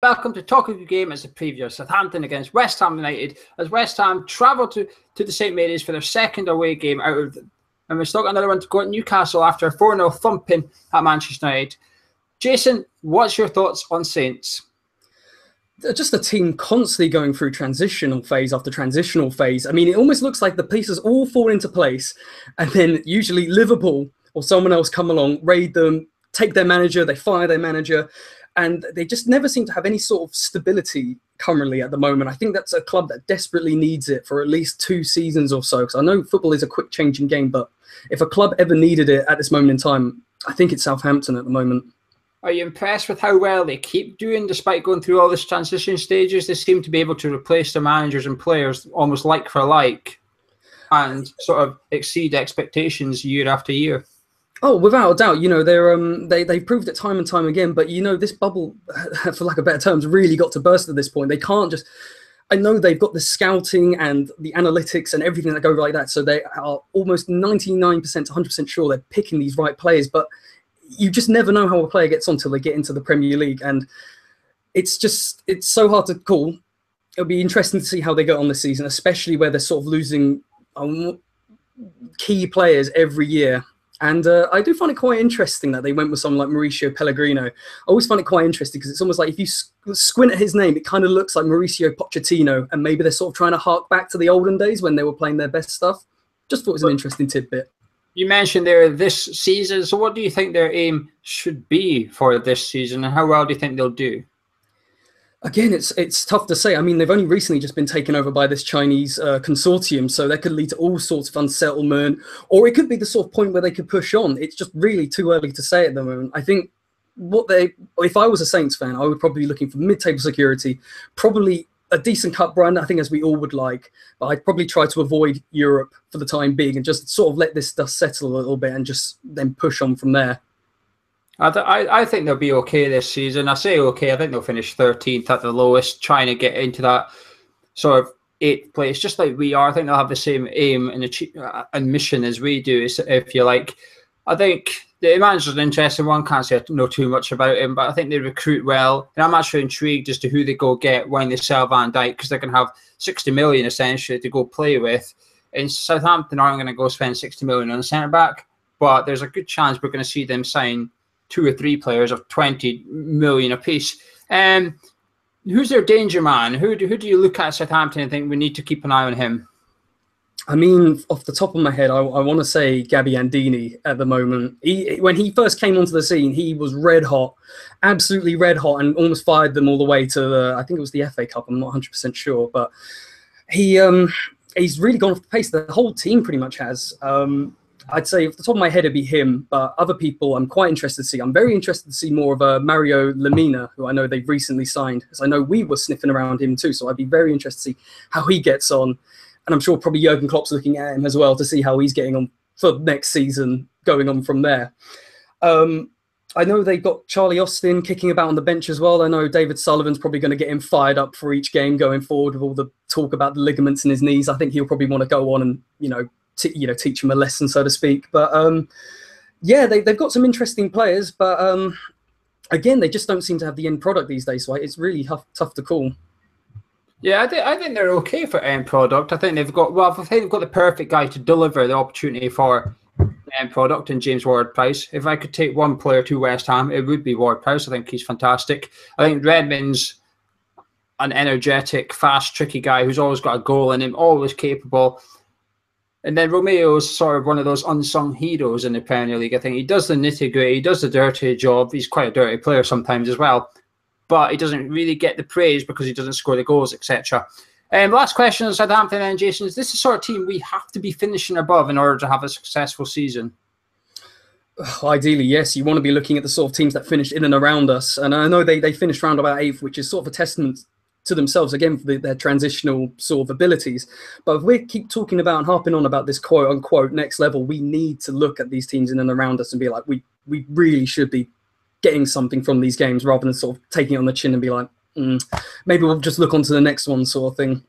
Welcome to Talk of the Game as a preview of Southampton against West Ham United as West Ham travel to the St Mary's for their second away game out of them. And we're still got another one to go at Newcastle after a 4-0 thumping at Manchester United. Jason, what's your thoughts on Saints? Just a team constantly going through transitional phase after transitional phase. I mean, it almost looks like the pieces all fall into place, and then usually Liverpool or someone else come along, raid them, take their manager, they fire their manager, and they just never seem to have any sort of stability currently at the moment. I think that's a club that desperately needs it for at least 2 seasons or so, because I know football is a quick changing game, but if a club ever needed it at this moment in time, I think it's Southampton at the moment. Are you impressed with how well they keep doing despite going through all this transition stages? They seem to be able to replace their managers and players almost like for like and sort of exceed expectations year after year. Oh, without a doubt, you know, they've proved it time and time again. But, you know, this bubble, for lack of better terms, really got to burst at this point. They can't just... I know they've got the scouting and the analytics and everything that go like that. So they are almost 99% to 100% sure they're picking these right players. But you just never know how a player gets on until they get into the Premier League. And it's so hard to call. It'll be interesting to see how they go on this season, especially where they're sort of losing key players every year. And I do find it quite interesting that they went with someone like Mauricio Pellegrino. I always find it quite interesting because it's almost like if you squint at his name, it kind of looks like Mauricio Pochettino, and maybe they're sort of trying to hark back to the olden days when they were playing their best stuff. Just thought it was an interesting tidbit. You mentioned there this season, so what do you think their aim should be for this season, and how well do you think they'll do? Again, it's tough to say. I mean, they've only recently just been taken over by this Chinese consortium, so that could lead to all sorts of unsettlement, or it could be the sort of point where they could push on. It's just really too early to say at the moment. I think if I was a Saints fan, I would probably be looking for mid-table security, probably a decent cup run, I think, as we all would like, but I'd probably try to avoid Europe for the time being and just sort of let this dust settle a little bit and just then push on from there. I think they'll be okay this season. I say okay, I think they'll finish 13th at the lowest, trying to get into that sort of 8th place, just like we are. I think they'll have the same aim and mission as we do, if you like. I think the manager's an interesting one. Can't say I know too much about him, but I think they recruit well. And I'm actually intrigued as to who they go get when they sell Van Dijk, because they're going to have 60 million essentially to go play with. And Southampton aren't going to go spend 60 million on a centre-back, but there's a good chance we're going to see them sign 2 or 3 players of 20 million apiece. Who's their danger man? Who do you look at Southampton and think we need to keep an eye on him? I mean, off the top of my head, I want to say Gabbiadini at the moment. When he first came onto the scene, he was red hot, absolutely red hot, and almost fired them all the way to I think it was the FA Cup. I'm not 100% sure, but he's really gone off the pace. The whole team pretty much has. I'd say off the top of my head, it'd be him, but other people I'm quite interested to see. I'm very interested to see more of Mario Lemina, who I know they've recently signed, because I know we were sniffing around him too, so I'd be very interested to see how he gets on. And I'm sure probably Jurgen Klopp's looking at him as well to see how he's getting on for next season, going on from there. I know they've got Charlie Austin kicking about on the bench as well. I know David Sullivan's probably going to get him fired up for each game going forward with all the talk about the ligaments in his knees. I think he'll probably want to go on and, teach him a lesson, so to speak. But yeah, they've got some interesting players, but again, they just don't seem to have the end product these days. So it's really tough to call. Yeah, I think they're okay for end product. I think they've got the perfect guy to deliver the opportunity for end product in James Ward-Prowse. If I could take one player to West Ham, it would be Ward-Prowse. I think he's fantastic. I think Redmond's an energetic, fast, tricky guy who's always got a goal in him, always capable. And then Romeo's sort of one of those unsung heroes in the Premier League. I think he does the nitty-gritty, he does the dirty job. He's quite a dirty player sometimes as well, but he doesn't really get the praise because he doesn't score the goals, etc. Last question on Southampton and Jason, is this the sort of team we have to be finishing above in order to have a successful season? Ideally, yes. You want to be looking at the sort of teams that finish in and around us. And I know they finished round about 8th, which is sort of a testament to themselves, again, for their transitional sort of abilities. But if we keep talking about and harping on about this quote-unquote next level, we need to look at these teams in and around us and be like, we really should be getting something from these games rather than sort of taking it on the chin and be like, maybe we'll just look on to the next one sort of thing.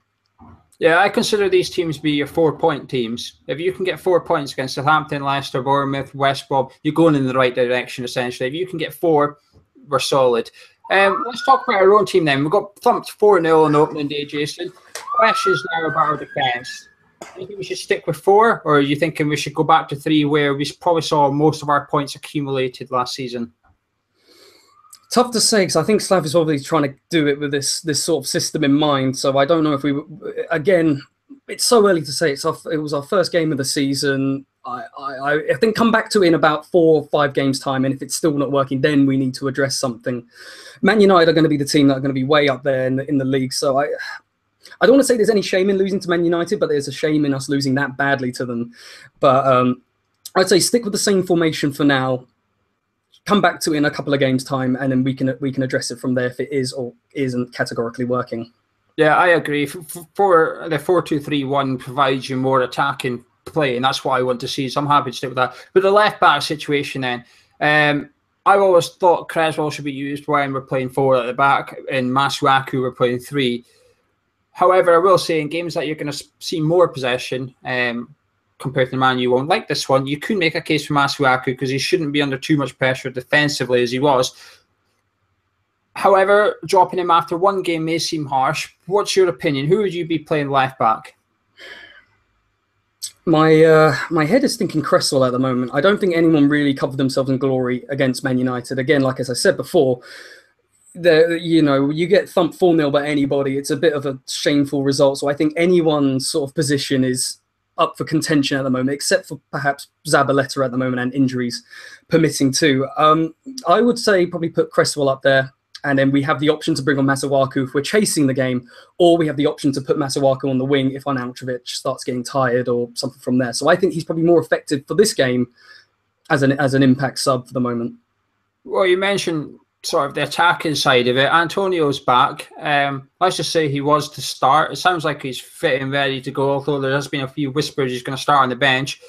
Yeah, I consider these teams to be your 4-point teams. If you can get 4 points against Southampton, Leicester, Bournemouth, West Brom, you're going in the right direction, essentially. If you can get 4, we're solid. Let's talk about our own team then. We got thumped 4-0 on opening day, Jason. Questions now about our defence. Do you think we should stick with 4, or are you thinking we should go back to 3, where we probably saw most of our points accumulated last season? Tough to say, because I think Slav is probably trying to do it with this sort of system in mind. So I don't know if we, again, it's so early to say. It was our first game of the season. I think come back to it in about 4 or 5 games time, and if it's still not working, then we need to address something. Man United are going to be the team that are going to be way up there in the league. So I don't want to say there's any shame in losing to Man United, but there's a shame in us losing that badly to them. But I'd say stick with the same formation for now. Come back to it in a couple of games time, and then we can address it from there if it is or isn't categorically working. Yeah, I agree. For the 4-2-3-1 provides you more attacking play, and that's what I want to see. So I'm happy to stick with that. But the left back situation, then, I've always thought Creswell should be used when we're playing 4 at the back, and Masuaku we're playing 3. However, I will say in games that you're going to see more possession, compared to the man you won't like this one, you could make a case for Masuaku because he shouldn't be under too much pressure defensively as he was. However, dropping him after 1 game may seem harsh. What's your opinion? Who would you be playing left back? My head is thinking Cresswell at the moment. I don't think anyone really covered themselves in glory against Man United. Again, like as I said before, you get thumped 4-0 by anybody. It's a bit of a shameful result. So I think anyone's sort of position is up for contention at the moment, except for perhaps Zabaleta at the moment and injuries permitting too. I would say probably put Cresswell up there, and then we have the option to bring on Masuaku if we're chasing the game, or we have the option to put Masuaku on the wing if Arnautovic starts getting tired or something from there. So I think he's probably more effective for this game as an impact sub for the moment. Well, you mentioned sort of the attacking side of it. Antonio's back. Let's just say he was to start. It sounds like he's fit and ready to go, although there has been a few whispers he's going to start on the bench.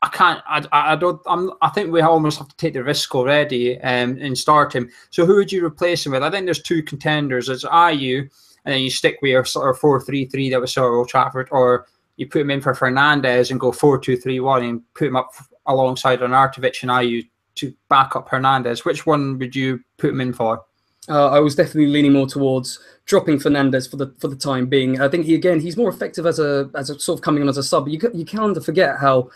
I think we almost have to take the risk already and start him. So who would you replace him with? I think there's 2 contenders. There's Ayew, and then you stick with your sort of 4-3-3 that we saw at Old Trafford, or you put him in for Fernandes and go 4-2-3-1 and put him up alongside Arnautovic and Ayew to back up Hernandez. Which one would you put him in for? I was definitely leaning more towards dropping Fernandes for the time being. I think he's more effective as a sort of coming on as a sub. You kind of forget how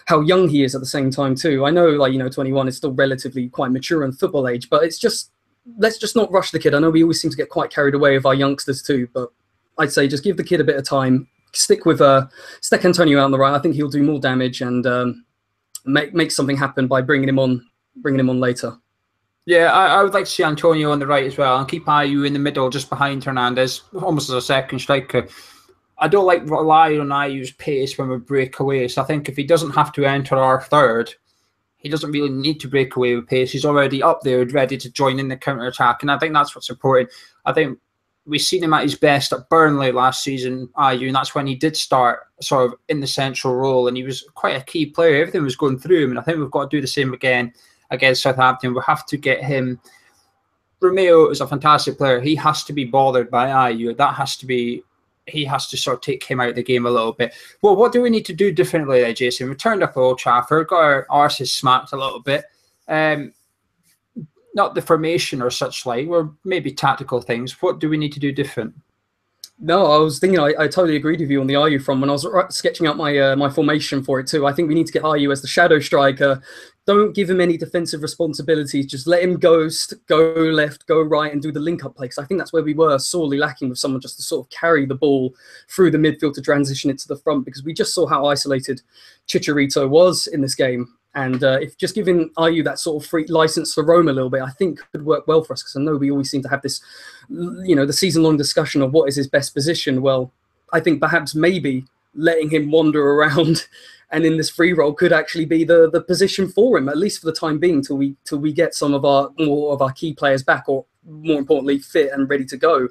young he is at the same time too. I know 21 is still relatively quite mature in football age, but it's just let's just not rush the kid. I know we always seem to get quite carried away with our youngsters too, but I'd say just give the kid a bit of time. Stick Antonio out on the right. I think he'll do more damage and make something happen by bringing him on later. Yeah, I would like to see Antonio on the right as well and keep Ayew in the middle just behind Hernandez, almost as a second striker. I don't like relying on Ayew's pace when we break away, so I think if he doesn't have to enter our third, he doesn't really need to break away with pace. He's already up there ready to join in the counter-attack, and I think that's what's important. I think we've seen him at his best at Burnley last season, Ayew, and that's when he did start sort of in the central role, and he was quite a key player. Everything was going through him, and I think we've got to do the same again against Southampton. We have to get him. Romeo is a fantastic player. He has to be bothered by Ayew. He has to sort of take him out of the game a little bit. Well, what do we need to do differently there, Jason? We turned up at Old Trafford, got our arses smacked a little bit. Not the formation or such like, or maybe tactical things. What do we need to do different? No, I was thinking, I totally agreed with you on the Ayew front when I was sketching out my formation for it too. I think we need to get Ayew as the shadow striker. Don't give him any defensive responsibilities. Just let him go left, go right, and do the link-up play. Because I think that's where we were sorely lacking with someone just to sort of carry the ball through the midfield to transition it to the front. Because we just saw how isolated Chicharito was in this game. And if just giving Ayew that sort of free license to roam a little bit, I think could work well for us. Because I know we always seem to have this, the season-long discussion of what is his best position. Well, I think perhaps maybe letting him wander around and in this free role could actually be the position for him, at least for the time being, till we get some of more of our key players back, or more importantly, fit and ready to go.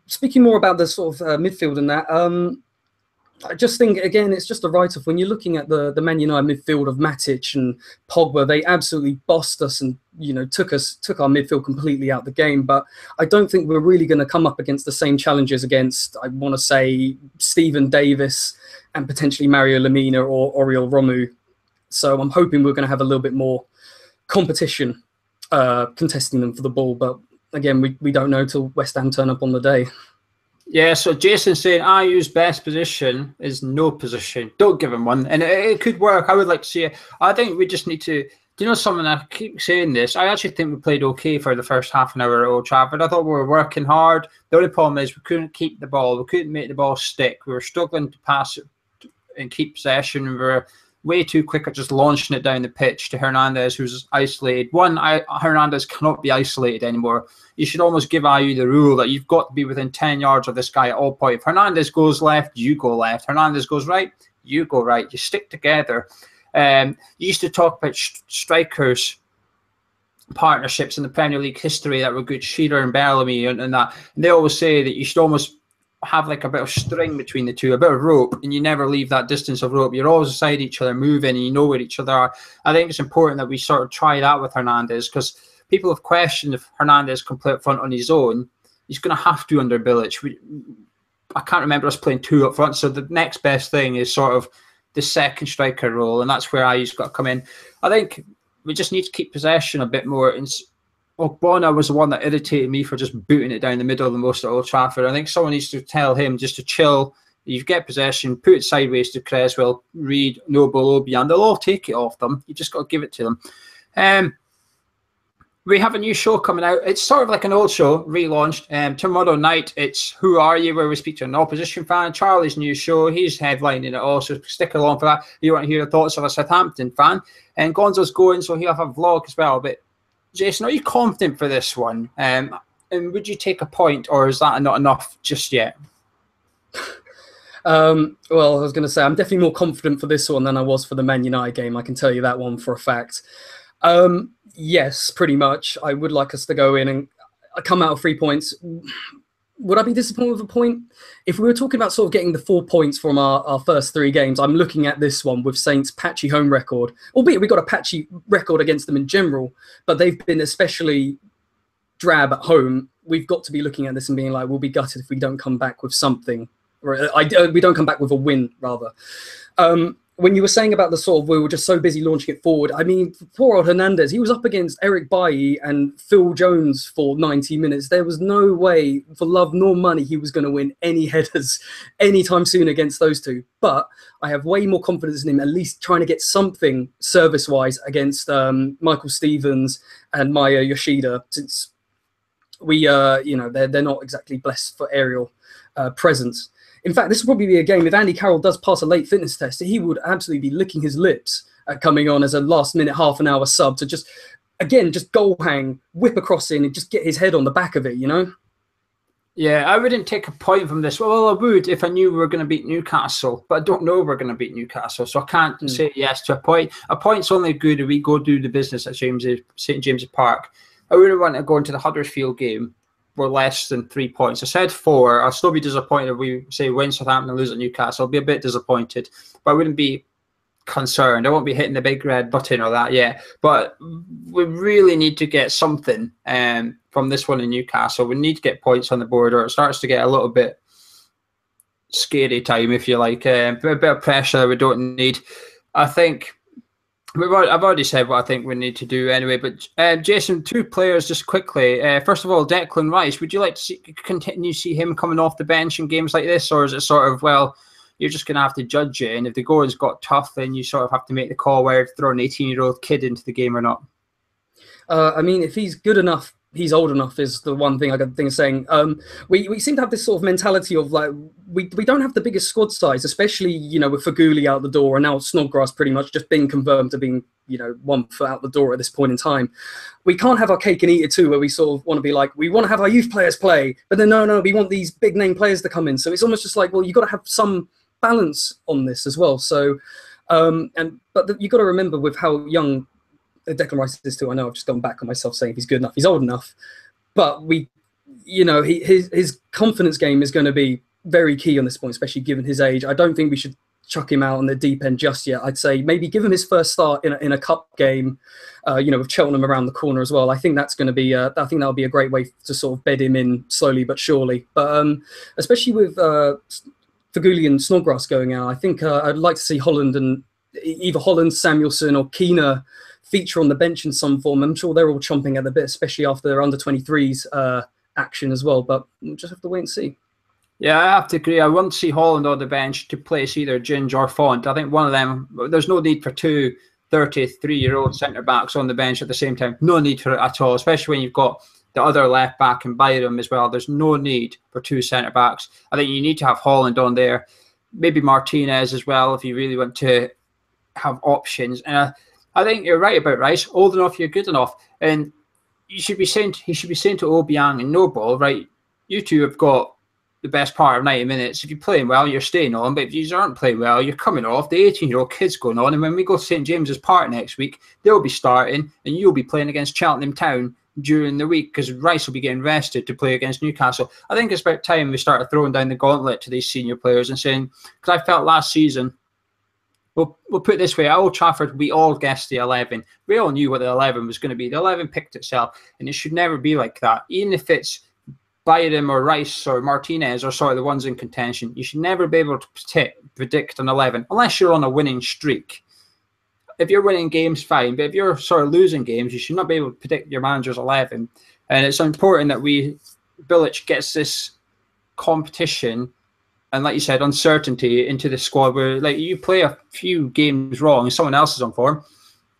Speaking more about the sort of midfield and that, I just think, again, it's just a write-off. When you're looking at the Man United midfield of Matic and Pogba, they absolutely bossed us and, took our midfield completely out of the game. But I don't think we're really going to come up against the same challenges against, I want to say, Stephen Davis and potentially Mario Lemina or Oriol Romeu. So I'm hoping we're going to have a little bit more competition contesting them for the ball. But again, we don't know till West Ham turn up on the day. Yeah, so Jason's saying IU's best position is no position. Don't give him one. And it could work. I would like to see it. I think we just need to, do you know something? I keep saying this. I actually think we played okay for the first half an hour at Old Trafford. I thought we were working hard. The only problem is we couldn't keep the ball. We couldn't make the ball stick. We were struggling to pass it and keep possession. We were way too quick at just launching it down the pitch to Hernandez, who's isolated. Hernandez cannot be isolated anymore. You should almost give IU the rule that you've got to be within 10 yards of this guy at all points. If Hernandez goes left, you go left. Hernandez goes right, you go right. You stick together. You used to talk about strikers partnerships in the Premier League history that were good, Shearer and Bellamy and that. And they always say that you should almost have like a bit of string between the two, a bit of rope, and you never leave that distance of rope. You're always beside each other, moving, and you know where each other are. I think it's important that we sort of try that with Hernandez, because people have questioned if Hernandez can play up front on his own. He's going to have to under Bilic. I can't remember us playing two up front, so the next best thing is sort of the second striker role, and that's where IU's got to come in. I think we just need to keep possession a bit more. Ogbonna was the one that irritated me for just booting it down the middle of the most at Old Trafford. I think someone needs to tell him just to chill. You get possession, put it sideways to Creswell, Reed, Noble, Obi, and they'll all take it off them. You just got to give it to them. We have a new show coming out. It's sort of like an old show, relaunched. Tomorrow night, it's Who Are You?, where we speak to an opposition fan. Charlie's new show, he's headlining it all, so stick along for that. You want to hear the thoughts of a Southampton fan. And Gonzo's going, so he'll have a vlog as well. But Jason, are you confident for this one? And would you take a point, or is that not enough just yet? Well, I was going to say, I'm definitely more confident for this one than I was for the Man United game. I can tell you that one for a fact. Yes, pretty much. I would like us to go in and come out of 3 points. Would I be disappointed with a point? If we were talking about sort of getting the 4 points from our first 3 games, I'm looking at this one with Saints' patchy home record. Albeit we got a patchy record against them in general, but they've been especially drab at home. We've got to be looking at this and being like, we'll be gutted if we don't come back with something. Or we don't come back with a win, rather. When you were saying about the sort of, we were just so busy launching it forward, I mean, poor old Hernandez, he was up against Eric Bailly and Phil Jones for 90 minutes. There was no way, for love nor money, he was going to win any headers anytime soon against those two. But I have way more confidence in him, at least trying to get something service-wise against Michael Stevens and Maya Yoshida, since we, they're not exactly blessed for aerial presence. In fact, this will probably be a game, if Andy Carroll does pass a late fitness test, he would absolutely be licking his lips at coming on as a last-minute half-an-hour sub to just goal hang, whip across in and just get his head on the back of it, you know? Yeah, I wouldn't take a point from this. Well, I would if I knew we were going to beat Newcastle, but I don't know we're going to beat Newcastle, so I can't say yes to a point. A point's only good if we go do the business at St James's Park. I wouldn't want to go into the Huddersfield game. We're less than 3 points. I said 4. I'll still be disappointed if we say win Southampton and lose at Newcastle. I'll be a bit disappointed, but I wouldn't be concerned. I won't be hitting the big red button or that yet. But we really need to get something from this one in Newcastle. We need to get points on the board, or it starts to get a little bit scary time, if you like. A bit of pressure that we don't need. I think I've already said what I think we need to do anyway, but Jason, 2 players just quickly. First of all, Declan Rice. Would you like to continue to see him coming off the bench in games like this, or is it sort of, well, you're just going to have to judge it, and if the going's got tough, then you sort of have to make the call whether to throw an 18-year-old kid into the game or not? I mean, if he's good enough, he's old enough is the one thing I got think of saying. We seem to have this sort of mentality of like, we don't have the biggest squad size, especially, with Faguli out the door and now Snodgrass pretty much just being confirmed to being, 1 foot out the door at this point in time. We can't have our cake and eat it too, where we sort of want to be like, we want to have our youth players play, but then no, we want these big name players to come in. So it's almost just like, well, you've got to have some balance on this as well. So, but you've got to remember with how young Declan Rice is too. I know I've just gone back on myself saying he's good enough. He's old enough, but his confidence game is going to be very key on this point, especially given his age. I don't think we should chuck him out on the deep end just yet. I'd say maybe give him his first start in a cup game, with Cheltenham around the corner as well. I think that's going to be. I think that'll be a great way to sort of bed him in slowly but surely. But especially with Faguli and Snodgrass going out, I think I'd like to see Holland and either Holland, Samuelson, or Keena feature on the bench in some form. I'm sure they're all chomping at the bit, especially after their under-23s action as well. But we'll just have to wait and see. Yeah, I have to agree. I wouldn't see Holland on the bench to place either Ginge or Font. I think one of them, there's no need for two 33-year-old centre-backs on the bench at the same time. No need for it at all, especially when you've got the other left-back and Byram as well. There's no need for two centre-backs. I think you need to have Holland on there. Maybe Martinez as well if you really want to have options. And I think you're right about Rice. Old enough, you're good enough. And he should be saying to Obiang and Noble, right, you two have got the best part of 90 minutes. If you're playing well, you're staying on. But if you aren't playing well, you're coming off. The 18-year-old kid's going on. And when we go to St James's Park next week, they'll be starting and you'll be playing against Cheltenham Town during the week because Rice will be getting rested to play against Newcastle. I think it's about time we started throwing down the gauntlet to these senior players and saying, because I felt last season, we'll put it this way, at Old Trafford, we all guessed the 11. We all knew what the 11 was going to be. The 11 picked itself, and it should never be like that. Even if it's Byram or Rice or Martinez or sort of the ones in contention, you should never be able to predict an 11 unless you're on a winning streak. If you're winning games, fine. But if you're sort of losing games, you should not be able to predict your manager's 11. And it's important that Bilic gets this competition and, like you said, uncertainty into the squad where, like, you play a few games wrong and someone else is on form,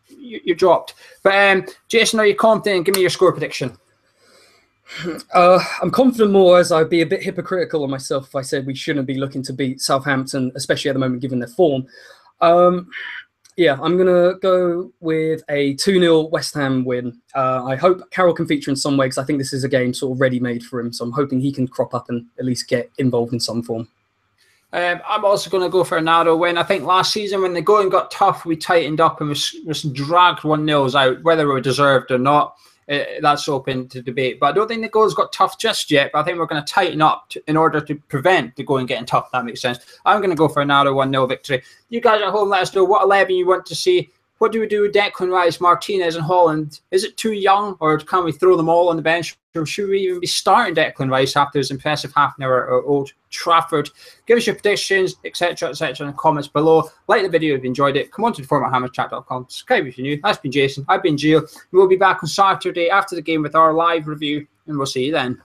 you're dropped. But Jason, are you confident? Give me your score prediction. I'm confident more, as I'd be a bit hypocritical on myself if I said we shouldn't be looking to beat Southampton, especially at the moment given their form. Yeah, I'm going to go with a 2-0 West Ham win. I hope Carroll can feature in some way because I think this is a game sort of ready-made for him. So I'm hoping he can crop up and at least get involved in some form. I'm also going to go for a narrow win. I think last season when the going got tough, we tightened up and was dragged 1-0s out, whether we deserved or not. That's open to debate. But I don't think the goals got tough just yet. But I think we're going to tighten up in order to prevent the going getting tough, if that makes sense. I'm going to go for a narrow 1-0 victory. You guys at home, let us know what 11 you want to see. What do we do with Declan Rice, Martinez and Holland? Is it too young or can we throw them all on the bench? Or should we even be starting Declan Rice after his impressive half an hour at Old Trafford? Give us your predictions, etc., in the comments below. Like the video if you enjoyed it. Come on to theformathammerchat.com. Subscribe if you're new. That's been Jason. I've been Gio. We'll be back on Saturday after the game with our live review, and we'll see you then.